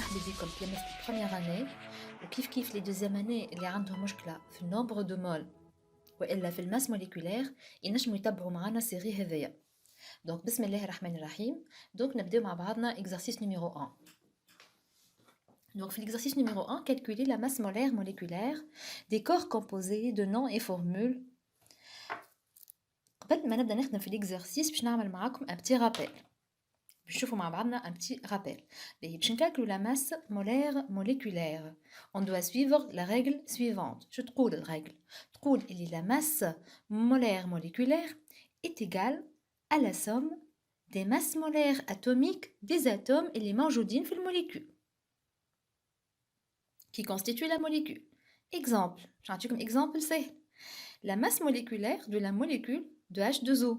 مرحبا بكم تلاميذ البروميير اني وكيف كيف لي دوزيام اني اللي عندهم مشكله في النومبر دو مول والا في الماس موليكولير ينجموا يتبعوا معنا سيري هذيا. دونك بسم الله الرحمن الرحيم. دونك نبداو مع بعضنا exercice numéro 1. Donc, في l'exercice numéro 1, calculer la masse molaire moléculaire des corps composés de noms et formules. قبل ما نبدا نخدم في l'exercice باش نعمل معاكم un petit rappel. باش نشوفوا مع بعضنا un petit rappel. باش نكالكلو la masse molaire moléculaire. On doit suivre la règle suivante. شو تقول الرègle؟ تقول اللي la masse molaire moléculaire est égale à la somme des masses molaires atomiques des atomes اللي موجودين في الموليكول qui constitue la molécule. Exemple, je vais vous exemple, c'est la masse moléculaire de la molécule de H2O.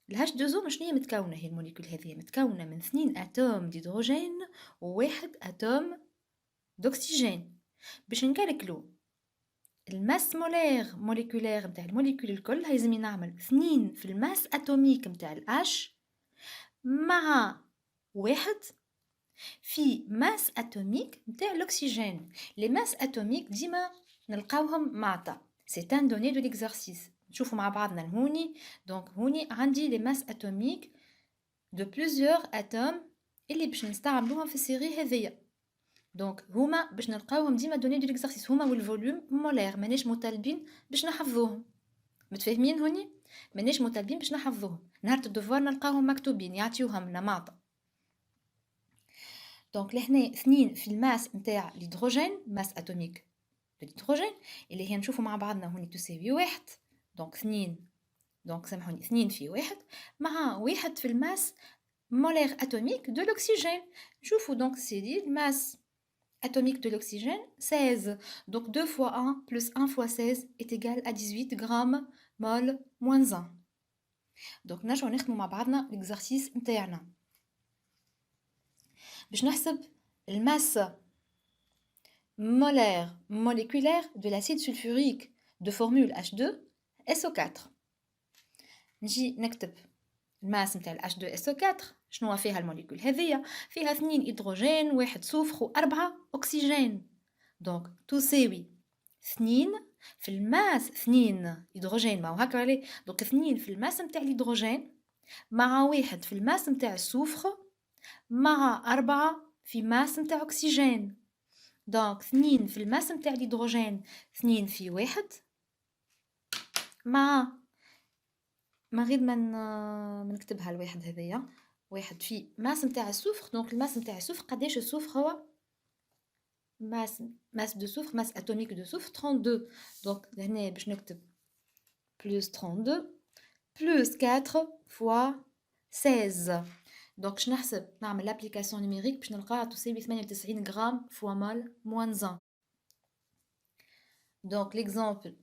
Le H2O مش هي متكونة هي الموليكول هذه متكونة من 2 أتوم ديدروجين وواحد أتوم دأكسجين. باش نكالكلو الماس مولير موليكولير متاع الموليكول الكل هيلزمني نعمل 2 في الماس أتوميك متاع الH مع واحد في ماس اتوميك نتاع الاكسجين. لي ماس اتوميك ديما نلقاوهم معطى سي ان دوني دو ليكزارسيس. نشوفوا مع بعضنا هوني. دونك هوني عندي لي ماس اتوميك دو بليزيور اتوم اللي باش نستعملوهم في السيري هذيا. دونك هما باش نلقاوهم ديما دوني دو ليكزارسيس هما والفوليوم مولير. مانيش مطالبين باش نحفظوهم. متفاهمين هوني؟ مانيش مطالبين باش نحفظوهم. نهار الدوفوار نلقاوهم مكتوبين يعطيوهم لنا معطى. دونك لهنا 2 في الماس نتاع الهيدروجين ماس اتوميك دو الهيدروجين اللي هي نشوفوا مع بعضنا هوني تساوي 1. دونك 2 دونك سامحوني 2 في 1 مع 1 في الماس مولير اتوميك دو الاكسجين. نشوفوا دونك سي الماس atomique de l'oxygène 16. Donc 2 fois 1 plus 1 fois 16 est égal à 18 grammes mol moins 1. Donc نرجعوا نخدموا مع بعضنا l'exercice نتاعنا باش نحسب الماsse molaire moléculaire de l'acide sulfurique de formule H2SO4. نجي نكتب الماس نتاع H2SO4. شنو فيها الموليكول هذيا؟ فيها 2 هيدروجين واحد صفر و4 اكسجين. دونك تساوي 2 في الماس 2 هيدروجين ما هو هكا عليه. دونك 2 في الماس نتاع الهيدروجين مع 1 في الماس نتاع الصفر مع 4 في ماس نتاع أكسجين. دونك 2 في الماس نتاع الهيدروجين 2 في 1 مع ما غير ما نكتبها الواحد هذيا 1 في ماس نتاع الصفر. دونك الماس نتاع الصفر قداش الصفر هو ماس دو صفر ماس اتوميك دو صفر 32. دونك لهنا باش نكتب بلس 32 بلس 4 فوا 16. دونك باش نحسب نعمل لابليكاسيون نيميريك باش نلقاها تساوي 98 غرام فوا مول موان 1. دونك ليكزامبل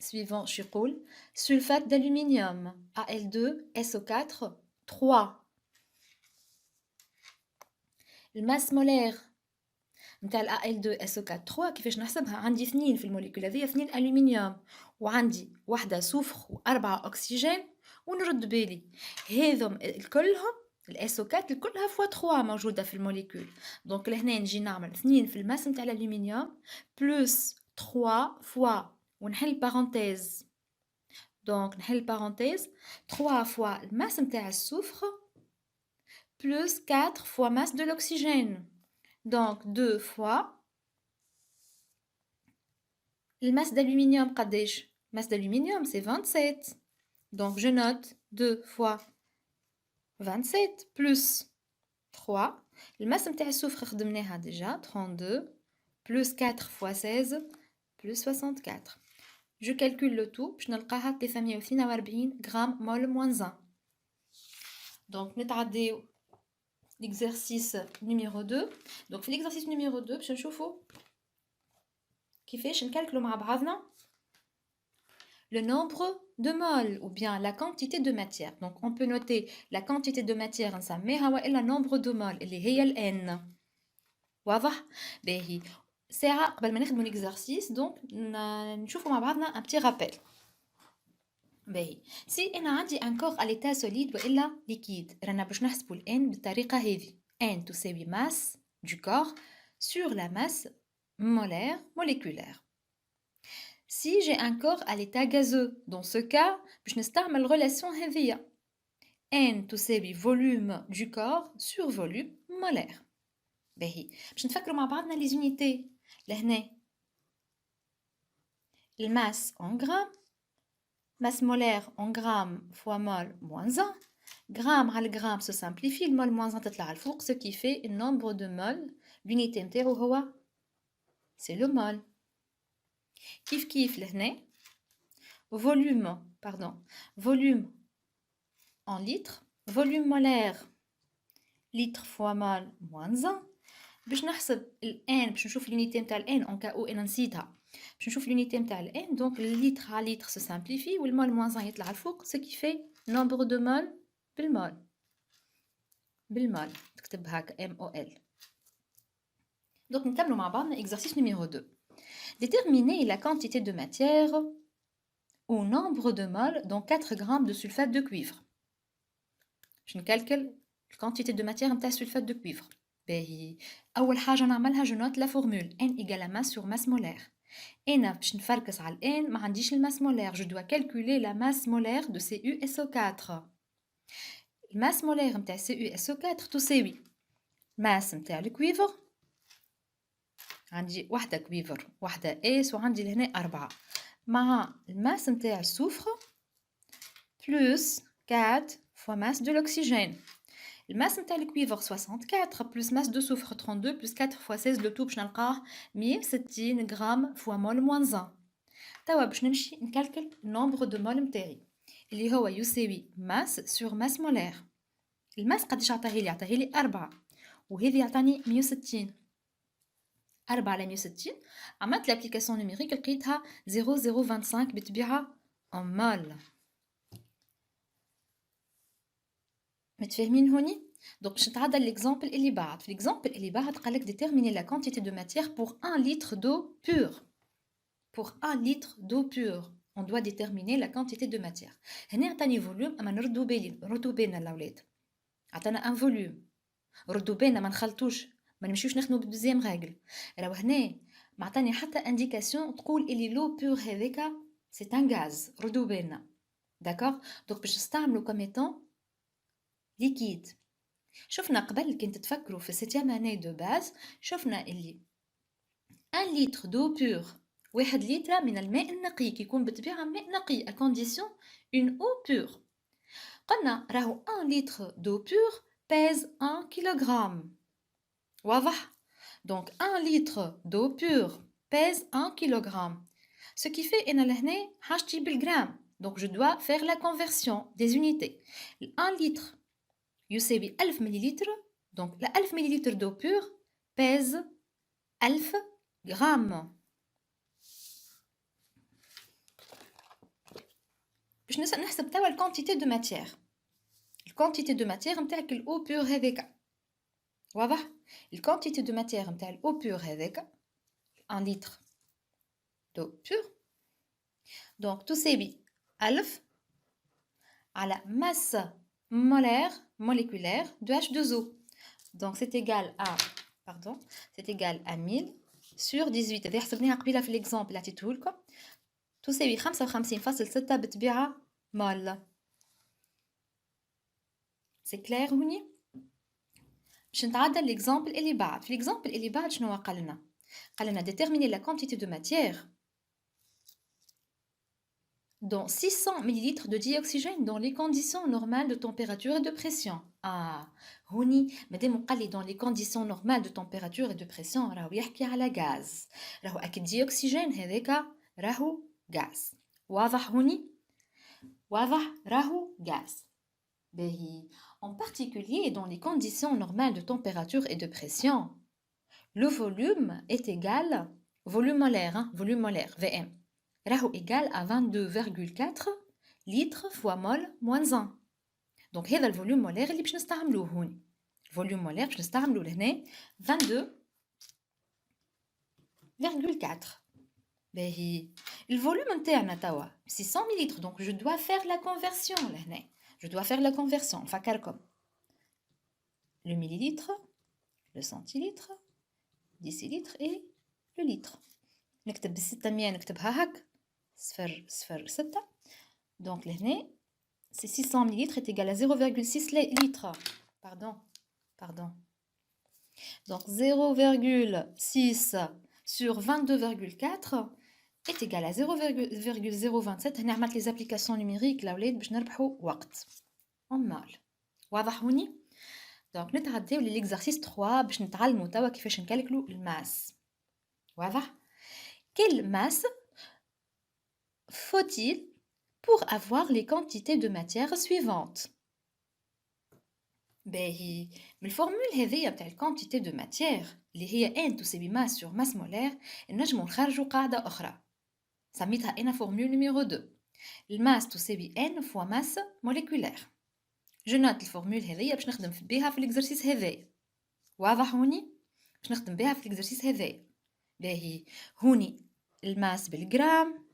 suivant شو يقول سلفات d'aluminium Al2SO4 3. الماس مولير نتاع ال Al2SO4 3 كيفاش نحسبها؟ عندي 2 في الموليكول هذيا 2 ألومنيوم وعندي واحدة صفر و4 أكسجين ونرد بالي هذم الكلهم الSO4 الكلها فوا 3 موجودة في الموليكول. دونك لهنا نجي نعمل 2 في الماس نتاع الألومنيوم بلس 3 فوا ونحل بارونتيز. دونك نحل بارونتيز 3 فوا الماس نتاع الصفر plus 4 fois masse de l'oxygène. Donc 2 fois la masse d'aluminium قداش؟ masse d'aluminium c'est 27. Donc je note 2 fois 27 plus 3. La masse نتاع الصفر خدمناها déjà 32 plus 4 fois 16 plus 64. Je calcule le tout باش نلقاها 342 grammes mol moins 1. Donc نتعداو l'exercice numéro 2. Donc في l'exercice numéro 2 باش نشوفوا كيفاش نكالكلو مع بعضنا le nombre de moles ou bien la quantité de matière. Donc on peut noter la quantité de matière نسميها والا nombre de moles اللي هي ال n. واضح؟ باهي ساعة قبل ما نخدموا l'exercice دونك نشوفوا مع بعضنا un petit rappel. باهي سي انا عندي ان كور على l'état solide والا ليكيد رانا باش نحسبوا ال n بالطريقه هذه. n تساوي ماس du corps sur la masse molaire moléculaire. Si j'ai un corps à l'état gazeux, dans ce cas, je نستعمل relation هذية. N تساوي volume du corps sur volume molaire. باهي باش نتفكروا مع بعضنا les unités. لهنا الماس en grammes, masse molaire en grammes fois mol moins 1. Gramme على gramme se simplifie, le mol moins 1 تطلع على الفوق, ce qui fait le nombre de mol. L'unité نتاعو هو c'est le mol. كيف كيف لهنا volume en litres, volume molaire litre fois mol moins 1. باش نحسب الان باش نشوف l'unité نتاع الان en cas où انا نسيتها باش نشوف l'unité نتاع الان. donc الليتر على ليتر se simplifie والمول moins 1 يطلع الفوق, ce qui fait nombre de mol بالمول تكتب هكا MOL. donc نكملوا مع بعضنا exercice numéro 2. Déterminer la quantité de matière ou nombre de mol dans 4 grammes de sulfate de cuivre. Je calcule la quantité de matière نتاع sulfate de cuivre. باهي اول حاجه نعملها جو نوت لا فورمول n égale masse sur masse molaire. انا باش نفركس على n ما عنديش الماس مولير, je dois calculer la masse molaire de CuSO4. الماس مولير نتاع CuSO4 تساوي ماس نتاع الكويفر, عندي واحده كويفر واحده اس وعندي لهنا 4, مع الماس نتاع السوفر plus 4 fois masse de l'oxygène. Le masse نتاع الكويفر 64 plus masse de soufre 32 plus 4 fois 16 le tout باش نلقاه 160 غرام fois mol moins 1. توا باش نمشي نكالكل النومبر دو مول نتاعي اللي هو يساوي ماس سور ماس مولير. الماس قداش عطاهي لي 4 وهذه يعطاني 160. 4 على 160 عملت لابليكاسيون نيميريك لقيتها 0.025 بالطبيعه en mol. متفاهمين هوني؟ donc باش نتعدى l'exemple اللي بعد. في l'exemple اللي بعد قالك déterminer la quantité de matière pour 1 litre d'eau pure. Pour 1 litre d'eau pure on doit déterminer la quantité de matière. هنا عطاني فوليوم اما نردو بالنا الاولاد. عطانا ان فوليوم ردوا بالنا ما نخلطوش, ما نمشيوش نخدموا بالدوزيام راجل. راهو هنا ما عطاني حتى انديكاسيون تقول اللي لو بور هذاك سي ان غاز. ردوا بالنا داكوغ. دونك باش نستعملو كوم ايتون ليكيد. شفنا قبل كنت تفكروا في السيتيام اني دو باز, شفنا اللي 1 لتر دو بور 1 لتر من الماء النقي كيكون بطبيعه ماء نقي à condition une eau pure. قلنا راهو 1 لتر دو بور pèse 1 كيلوغرام. واضح؟ donc 1 لتر دو بور pèse 1 كيلوغرام, ce qui fait ان لهنا حاجتي بالجرام. donc je dois faire la conversion des unités. 1 لتر يساوي 1000 مليلتر, donc ل 1000 مليلتر دو بور pèse 1000 غرام. باش نحسب توا الكونتيتي دو ماتيير. الكونتيتي دو ماتيير نتاعك الاو بور هذاك. واضح؟ الكونتيتي دو ماتيير نتاع الاو بور هذاك 1 لتر دو بور دونك تساوي 1000 على masse moléculaire de H2O. donc c'est égal à 1000 sur 18. هذه حسبناها قبيله في l'exemple اللي عطيته لكم. تساوي 55.6 بالطبيعه مول. سي كلير هوني؟ باش نتعدى l'exemple اللي بعد. في l'exemple اللي بعد شنو قال لنا déterminer la quantité de matière dans 600 ml de dioxygène dans les conditions normales de température et de pression. هوني مادام قال لي dans les conditions normales de température et de pression راهو يحكي على غاز. راهو اكيد ديوكسيجين هذاك راهو غاز. واضح هوني؟ واضح راهو غاز. باهي en particulier dans les conditions normales de température et de pression le volume est égal volume molaire volume molaire VM راهو égal à 22,4 litres fois mol moins 1. donc هذا الفوليوم مولير اللي باش نستعملوه هوني. الفوليوم مولير باش نستعملوه لهنا 22,4. باهي الفوليوم نتاعنا توا 600 مليلتر, donc je dois faire la conversion لهنا. je dois faire la conversion. نفكركم le millilitre le centilitre, décilitre et le litre. نكتب ب600 نكتبها هك 0.06. Donc لهنا c'est 600 ml est égal à 0,6 litres. Pardon. Donc 0,6 sur 22,4 est égal à 0,027. هنا عملت les applications numériques لأولاد باش نربحوا وقت. أمال واضح هوني؟ دونك نتعداو للإكزرسيس 3 باش نتعلموا توا كيفاش نكالكلو الماس. واضح؟ Quelle masse faut-il pour avoir les quantités de matière suivantes? باهي من الفورمول هذيا بتاع الكونتيتي دو ماتيير اللي هي ان تساوي ماس سور ماس مولير نجمو نخرجوا قاعده اخرى سميتها انا فورمول نيميرو 2 الماس تساوي ان فوا ماس موليكولير. جو نوت الفورمول هذيا باش نخدم بها في الاكزرسيس هذايا. واضح هوني باش نخدم بها في الاكزرسيس هذايا. باهي هوني الماس بالجرام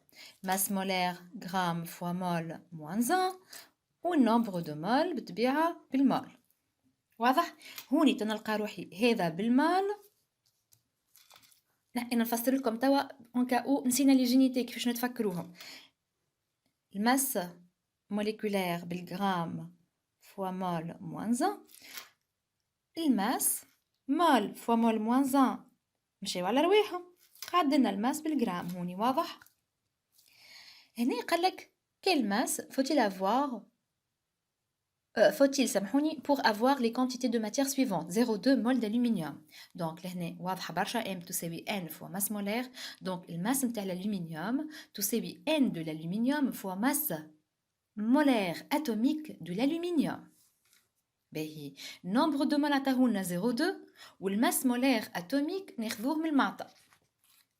ماس مولير غرام فوا مول موان 1 والنومبر دو مول بالطبيعه بالمول. واضح هوني تنلقى روحي هذا بالمال. انا نفسر لكم توا اون كاو نسينا لي جينيتي كيفاش نتفكروهم. الماس موليكولير بالغرام فوا مول موان 1 الماس مول فوا مول موان 1 مشاو على رواحهم قعد لنا الماس بالغرام هوني. واضح هنا قالك quelle masse faut-il avoir faut-il سامحوني pour avoir les quantités de matière suivantes 0,2 mol d'aluminium. donc لهنا واضحه برشا m تساوي n fois masse molaire. donc الماس نتاع الالومنيوم تساوي n de l'aluminium fois masse molaire atomique de l'aluminium. باهي nombre de mol عطاهولنا 0,2 والماس مولير اتوميك ناخذوه من المعطى.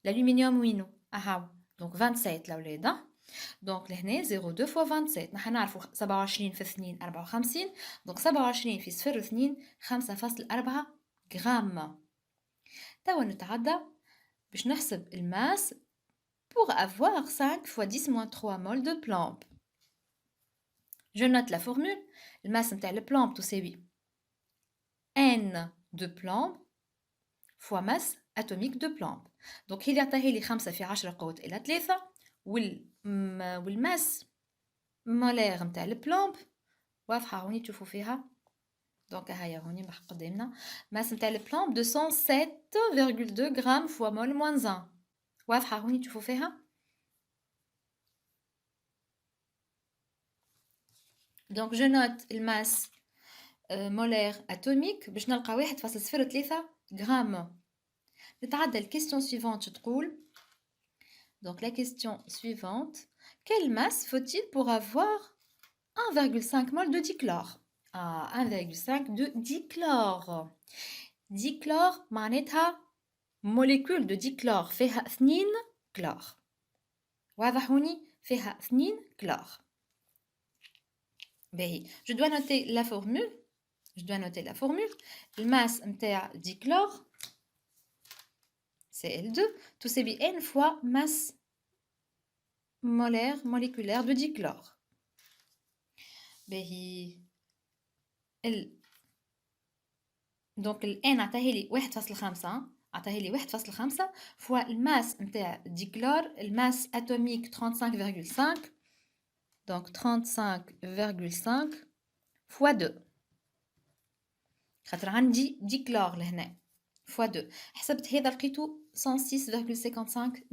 الالومنيوم وينو اهاو donc 27 الاولاد. دونك لهنا 0,2 فوا 27 نحن نعرفوا 27 في 2 54. دونك 27 في 0.2 5.4 غرام. توا نتعدى باش نحسب الماس pour avoir 5 fois 10 moins 3 mol de plomb. Je note la formule. الماس نتاع البلomb تساوي n de plomb fois masse atomique de plomb. دونك هي عطاها لي 5 في 10 قوة إلى 3 والماس مولير نتاع البلومب واضحه هوني تشوفوا فيها. دونك هيا هوني بحق قدامنا ماس نتاع البلومب 207.2 غرام فوا مول موان 1. واضحه هوني تشوفوا فيها. دونك جو نوت الماس مولير اتوميك باش نلقى 1.03 غرام. نتعدى الكيستيون سويفونت تقول. Donc la question suivante, quelle masse faut-il pour avoir 1,5 mol de dichlore? 1,5 de dichlore. Dichlore معناتها molécule de dichlore فيها 2 كلور. واضح هوني فيها 2 كلور. باهي je dois noter la formule. الماس نتاع dichlore Cl2 تساوي n fois masse molaire moléculaire de dichlore. باهي دونك ال n عطاها لي 1.5 عطاها لي 1.5 فوا الماس نتاع ديكلور الماس اتوميك 35.5 دونك 35.5 فوا 2 خاطر عندي ديكلور لهنا فوا 2 حسبت هذا لقيتو 106.55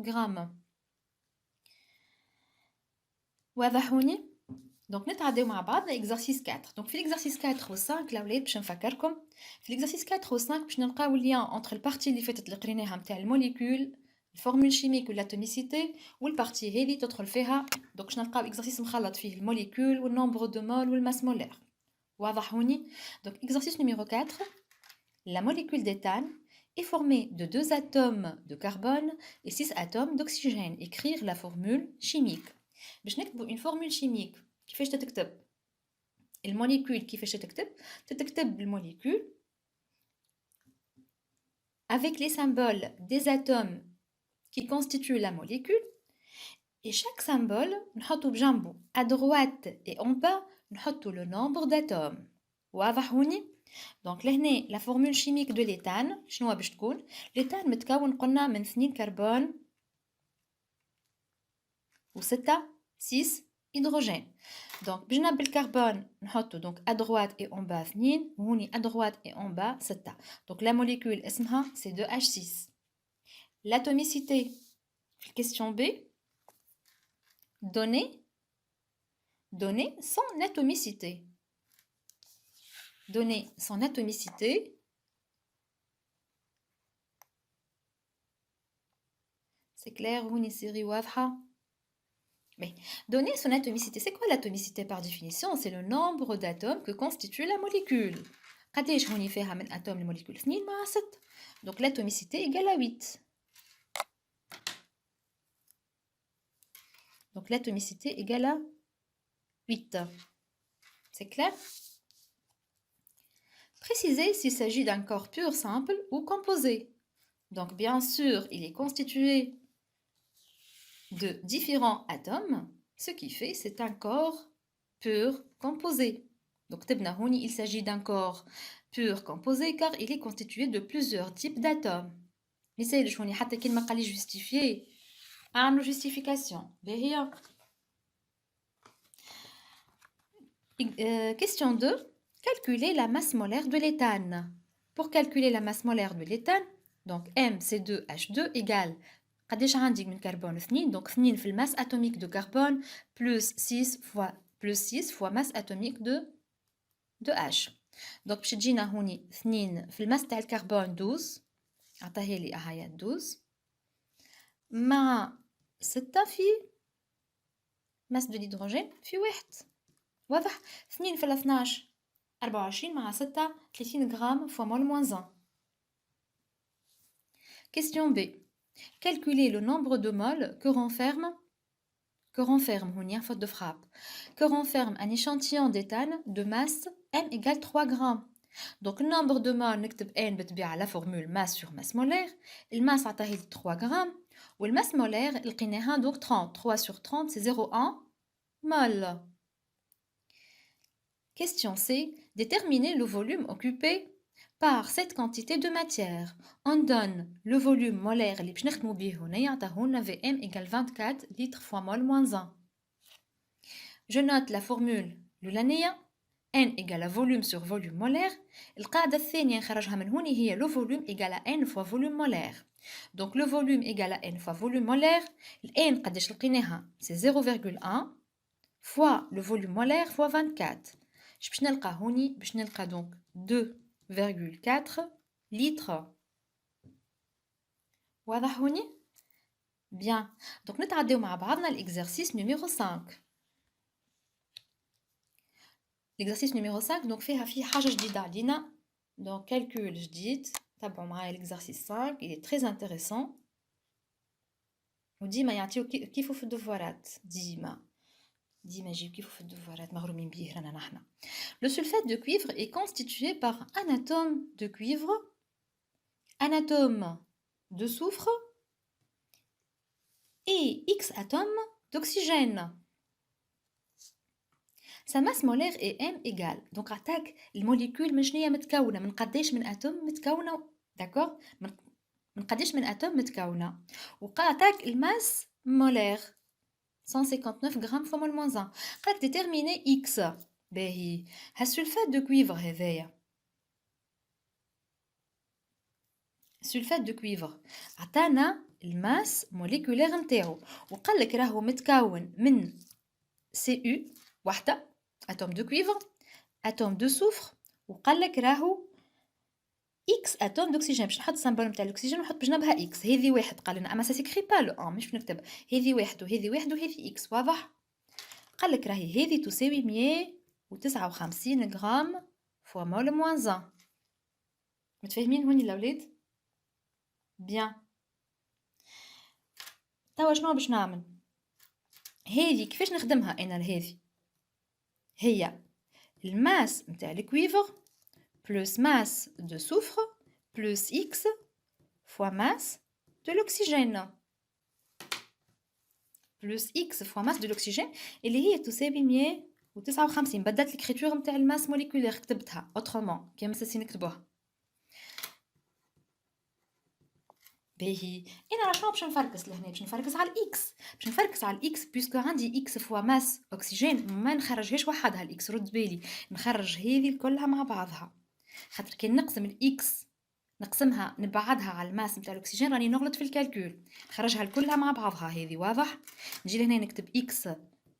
غرام. واضح هوني. دونك نتعداو مع بعض لإكزرسيس 4. دونك في الإكزرسيس 4 و 5 الأولاد باش نفكركم في الإكزرسيس 4 و 5 باش نلقاو اللين انتر البارتي اللي فاتت اللي قريناها نتاع الموليكول الفورمول شيميك والاتوميسيتي والبارتي هذه تدخل فيها. دونك باش نلقاو إكزرسيس مخلط فيه الموليكول والنومبر دو مول والماس مولير. واضح هوني. دونك إكزرسيس نيميرو 4 la molécule d'éthane est formée de 2 atomes de carbone et 6 atomes d'oxygène. Écrire la formule chimique. باش نكتبوا une formule chimique كيفاش تتكتب الموليكول كيفاش تتكتب الموليكول avec les symboles des atomes qui constituent la molécule et chaque symbole نحطو بجنبو à droite et en bas نحطو le nombre d'atomes. واضح هوني. دونك لهنا لا فورمول شيميك دو ليتان شنو باش تكون؟ ليتان متكون قلنا من 2 كربون و6 6 هيدروجين. دونك بجنب الكربون نحطو دونك ا droite et en bas 2 وهوني ا droite et en bas 6. دونك لا موليكول اسمها c'est 2H6. L'atomicité في question B donner son atomicité. Donner son atomicité. C'est clair, هوني سيري واضحة. Mais donner son atomicité, c'est quoi l'atomicité par définition? C'est le nombre d'atomes que constitue la molécule. قداش هوني فيها من atomes الموليكول 2 مع 6. Donc l'atomicité égale à 8. Donc l'atomicité égale à 8. C'est clair? Précisez s'il s'agit d'un corps pur, simple ou composé. Donc bien sûr, il est constitué de différents atomes, ce qui fait c'est un corps pur composé. Donc il s'agit d'un corps pur composé car il est constitué de plusieurs types d'atomes. مثال شوني حتى كلمة قال لي justifier أعملوا justification. هي question 2. Calculer la masse molaire de l'éthane. Pour calculer la masse molaire de l'éthane, donc MC2H2 égale قداش عندي من كربون 2 donc 2 في الماس atomique de carbone plus 6 fois masse atomique de H. donc باش تجينا هوني 2 في الماس تاع الكربون 12 عطاها لي هيا 12 مع 6 في ماس دو الهيدروجين في 1. واضح 2 في 12 24 مع 6 30 غرام fois mol moins 1. Question B. Calculer le nombre de moles que renferme faute de frappe, que renferme un échantillon d'éthane de masse M égale 3 grammes. Donc le nombre de moles نكتب N بتبع la formule masse sur masse molaire. Le masse عطاهي 3 grammes و le masse molaire لقيناها donc 30. 3 sur 30 c'est 0,1 mol. Question C. Déterminer le volume occupé par cette quantité de matière. On donne le volume molaire اللي باش نخدمو بيه هنا يعطيهولنا Vm égale 24 litres fois mol moins 1. Je note la formule l'ولانية N égale à volume sur volume molaire. القاعدة الثانية نخرجها من هوني هي le volume égale à N fois volume molaire. Donc le volume égale à N fois volume molaire. N قداش لقيناها c'est 0,1 fois le volume molaire fois 24. باش نلقى هوني باش نلقى donc 2,4 litres. واضح هوني؟ Bien. Donc نتعداو مع بعضنا l'exercice numéro 5. L'exercice numéro 5 donc فيها حاجة جديدة علينا. Donc calcul جديد. تابعوا معايا l'exercice 5, il est très intéressant. وديما يعطيو كيفو في الدفوارات ديما يجيو كيفو في الدفوارات مغرومين بيه رانا نحنا. Le sulfate de cuivre est constitué par un atome de cuivre, un atome de soufre et X atomes d'oxygène. Sa masse molaire est M égale. Donc attaque الموليكول من شنو هي متكونه من قداش من اتوم متكونه داكور من قداش من اتوم متكونه وقاتك الماس مولير 159 غرام fois mol moins 1. قالك déterminer X. باهي هالسلفات دو كويفر هذايا السلفات دو كويفر عطانا الماس موليكولير نتاعو وقال لك راهو متكون من CU وحده اتوم دو كويفر اتوم دو سوفر وقال لك راهو اكس اتوم دوكسيجين باش نحط السامبل نتاع الاكسجين ونحط بجنبها اكس هذه واحد قال لنا اما سا سيكري با لو مش نكتب هذه واحد وهذه واحد وهذه اكس واضح قال لك راهي هذه تساوي 159 غرام فوا مول موان 1 متفاهمين هوني الاولاد بيان توا شنو باش نعمل هذه كيفاش نخدمها انا هذه هي الماس نتاع الكويفر plus masse de soufre plus X fois masse de l'oxygène plus X fois masse de l'oxygène اللي هي تساوي و59 بدلت الكريتور نتاع الماس موليكولير كتبتها اوترومون كيما ساسي نكتبوها باهي. انا شنو باش نفركس لهنا باش نفركس على الاكس باش نفركس على الاكس بيسكو عندي اكس فوا ماس اكسجين ما نخرجهاش وحدها الاكس رد بالي نخرج هذه كلها مع بعضها خاطر كي نقسم الاكس نقسمها نبعدها على الماس نتاع الاكسجين راني نغلط في الكالكول نخرجها كلها مع بعضها هذه واضح. نجي لهنا نكتب اكس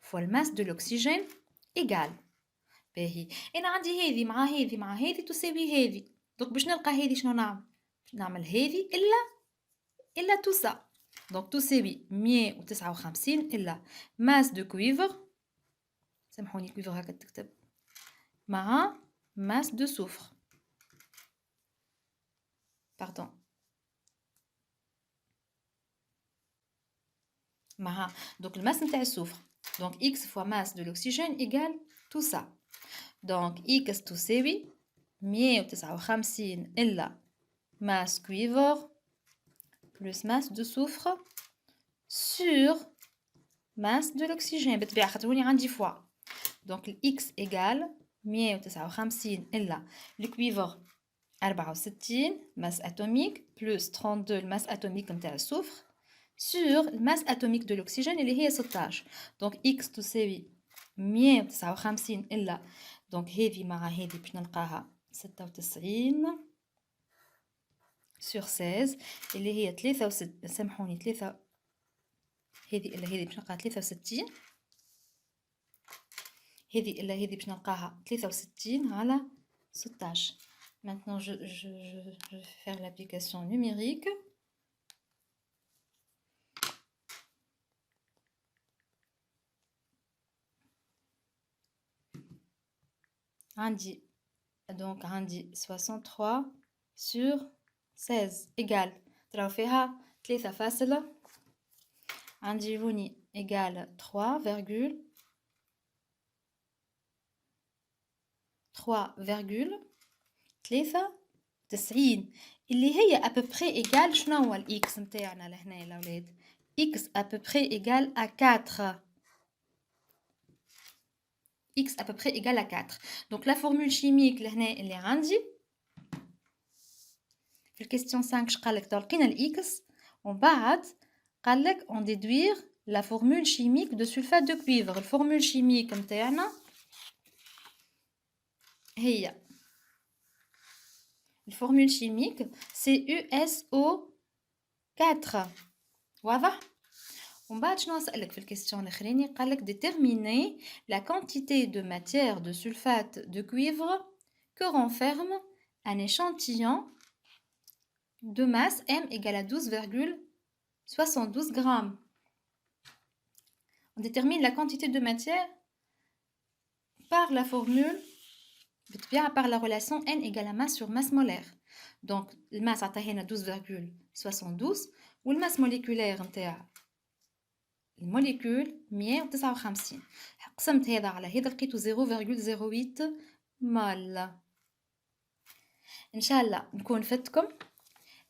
فوا الماس دو الاكسجين ايغال باهي. انا عندي هذه مع هذه مع هذه تساوي هذه دونك باش نلقى هذه شنو نعمل هذه إلا tout ça donc تساوي 159 إلا ماس دو كويفر سامحوني كويفر هكا تكتب مع ماس دو سوفر باردون مع دونك الماس نتاع السوفر دونك x فوا ماس دو l'oxygène إيغال tout ça دونك x تساوي 159 إلا ماس كويفر plus masse de soufre sur masse de l'oxygène بالطبيعة خاطر هوني عندي فوا دونك x égale 159 إلا الكويفر 64 masse atomique plus 32 الماس atomique نتاع السوفر sur الماس atomique de l'oxygène اللي هي 16 دونك x تساوي 159 إلا دونك هذه مع هذه باش نلقاها 96 sur 16 اللي هي 63 سامحوني 3 هذه إلا هذه باش نلقاها 63 هذه إلا هذه باش نلقاها 63 على 16. Maintenant je vais faire l'application numérique. عندي donc عندي 63 sur 16 égal تراو فيها 3 فاصلة عندي هوني égal 3,93 اللي هي à peu près égal شنو هو الإكس متاعنا لهنا يا ولاد x à peu près égal à 4 x à peu près égal à 4 donc la formule chimique لهنا اللي عندي في الكيستيون 5 قالك تلقينا الإكس ومن بعد قالك on déduire la formule chimique de sulfate de cuivre الفورمول chimique متاعنا هي الفورمول chimique c'est USO4 واضح ومن بعد شنو نسألك في الكيستيون الاخراني قالك déterminer la quantité de matière de sulfate de cuivre que renferme un échantillon de masse M égale à 12,72 grammes. On détermine la quantité de matière par la formule, par la relation N égale à masse sur masse molaire. Donc, la masse à 12,72 ou la masse moléculaire الموليكول 159 قسمت هذا على هذا لقيته 0,08 مول. إن شاء الله نكون فدتكم.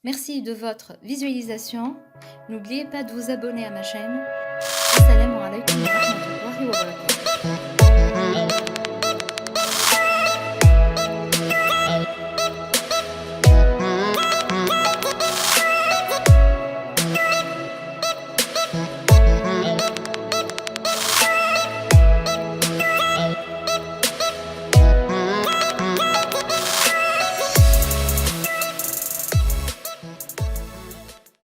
Merci de votre visualisation. N'oubliez pas de vous abonner à ma chaîne. Assalamu alaikum wa rahmatullahi wa barakatuh.